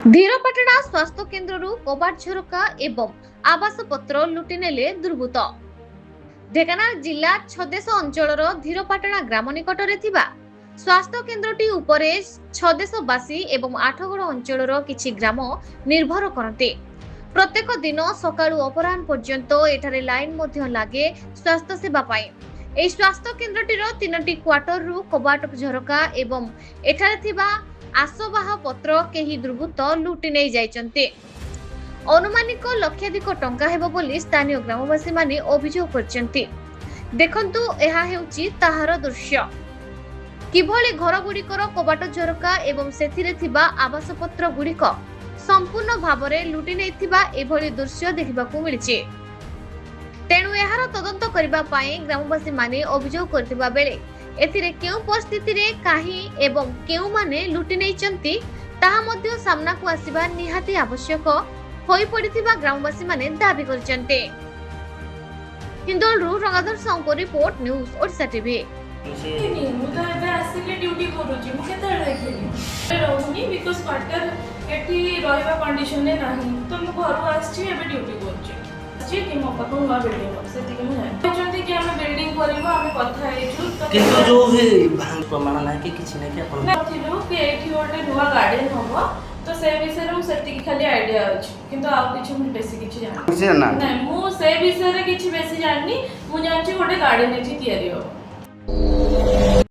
धीरपाटଣା स्वास्थ्य केन्द्रରୁ କବାଟ ଝରକା ଏବଂ ଆବାସପତ୍ର ଲୁଟି ନେଲେ ଦୁର୍ବୃତ୍ତ। ଢେଙ୍କାନାଳ ଜିଲ୍ଲା ଛଦେଶ ଅଞ୍ଚଳର ଧୀରପାଟଣା ଗ୍ରାମ ନିକଟରେ ଥିବା ସ୍ୱାସ୍ଥ୍ୟ କେନ୍ଦ୍ରଟି ଉପରେ ଛଦେଶବାସୀ ଏବଂ ଆଠଗଡ଼ ଅଞ୍ଚଳର କିଛି ଗ୍ରାମ ନିର୍ଭର କରନ୍ତି। ପ୍ରତ୍ୟେକ ଦିନ ସକାଳୁ ଅପରାହ୍ନ ପର୍ଯ୍ୟନ୍ତ ଏଠାରେ ଲାଇନ ମଧ୍ୟ ଲାଗେ ସ୍ୱାସ୍ଥ୍ୟ ସେବା ପାଇଁ। ଏହି ସ୍ୱାସ୍ଥ୍ୟ କେନ୍ଦ୍ରଟିର 3ଟି କ୍ୱାର୍ଟରରୁ କବାଟ ଝରକା ଏବଂ ଏଠାରେ ଥିବା आसबाह पत्र केही दुर्बृत्त लुटि नहीं जाइचंते। अनुमानिक लक्षाधिक टंका हेबो बोली स्थानीय ग्रामवासी माने अभियोग करचंती। देखंतु एहा हेउची ताहार दृश्य। किभଳି घर गुड़िकर कबाट झरका एवं सेथिरे थिबा आवासपत्र गुड़िक संपूर्ण भावरे लुटि नैथिबा एभଳି दृश्य देखिबाकू मिलिछि। तेणु एहार तदंत करिबा पई ग्रामवासी माने अभियोग करथिबा बेले एथिरे केउ परिस्थिति रे काहे एवं केउ माने लुटि नैचंती ताहा मध्य सामना को आसीबा निहाती आवश्यक होई पड़िथिबा ग्रामवासी माने दाबी करचंते। हिंदोलरू रंगाधर साहू को रिपोर्ट न्यूज ओडिशा टीवी। मु तो एबे आसिके ड्यूटी करूची मु केते देखिनी रहउनी बिकॉज़ क्वार्टर एठी रहबा कंडीशन ने नाही तो मु घर आछि एबे ड्यूटी करूची जे कि मो पाखु नुआ बिल्डिंग सेति कि मु कहचंती कि हम बिल्डिंग करबो हम कथा हेजु किंतु जो हे भांग प्रमाण नाही कि किछि नै कि अपन थिलु कि एठी ओटे नुआ गार्डन होबो तो से विषय रे सेति कि खाली आईडिया अछि किंतु आ किछि मु बेसी किछि जानि नै मु से विषय रे किछि बेसी जानि मु जानछि ओटे गार्डन एठी तयारी हो।